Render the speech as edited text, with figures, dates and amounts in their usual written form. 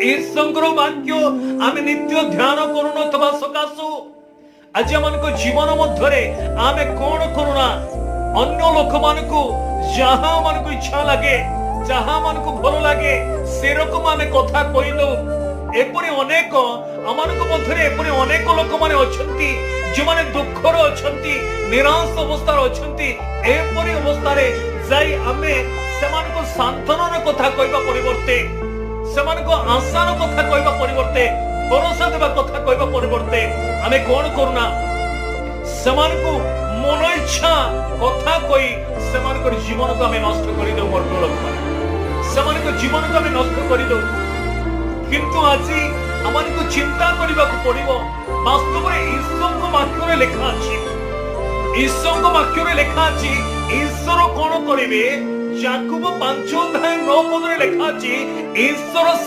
ଈଶ୍ୱରଙ୍କର ବାକ୍ୟ ଆମେ ନିତ୍ୟ ଧ୍ୟାନ କରୁନଥିବା ସକାଶୁ ଆଜି ଆମମାନଙ୍କ ଜୀବନ ମଧ୍ୟରେ ଆମେ କଣ କରୁନା ଅନ୍ୟ ଲୋକମାନଙ୍କୁ ଯାହା ମାନଙ୍କୁ ଇଚ୍ଛା ଲାଗେ ଯାହା ମାନଙ୍କୁ ଭଲ ଲାଗେ ସେରକମ ଆମେ କଥା କହିଦଉ। ଏପରି ଅନେକ ଆମମାନଙ୍କ ମଧ୍ୟରେ ଏପରି ଅନେକ ଲୋକମାନେ ଅଛନ୍ତି ଯେଉଁମାନେ ଦୁଃଖରେ ଅଛନ୍ତି, ନିରାଶ ଅବସ୍ଥାରେ ଅଛନ୍ତି। ଏପରି ଅବସ୍ଥାରେ ଯାଇ ଆମେ ସେମାନଙ୍କୁ ସାନ୍ତ୍ୱନାର କଥା କହିବା ପରିବର୍ତ୍ତେ, ସେମାନଙ୍କ ଆଶାର କଥା କହିବା ପରିବର୍ତ୍ତେ, ଭରସା ଦେବା କଥା କହିବା ପରିବର୍ତ୍ତେ ଆମେ କଣ କରୁନା ସେମାନଙ୍କୁ ମନ ଇଚ୍ଛା କଥା କହି ସେମାନଙ୍କର ଜୀବନକୁ ଆମେ ନଷ୍ଟ କରିଦେଉ। ମୋର ଲୋକମାନେ ସେମାନଙ୍କ ଜୀବନକୁ ଆମେ ନଷ୍ଟ କରିଦେଉ। କିନ୍ତୁ ଆଜି ଆମକୁ ଚିନ୍ତା କରିବାକୁ ପଡିବ। ବାସ୍ତବରେ ଈଶ୍ୱରଙ୍କ ବାକ୍ୟରେ ଲେଖା ଅଛି, ଈଶ୍ୱରଙ୍କ ବାକ୍ୟରେ ଲେଖା ଅଛି ଈଶ୍ୱର କଣ କରିବେ? ଯାକୋବ 5 ଅଧ୍ୟାୟ 9 ପଦରେ ଲେଖା ଅଛି ଈଶ୍ୱର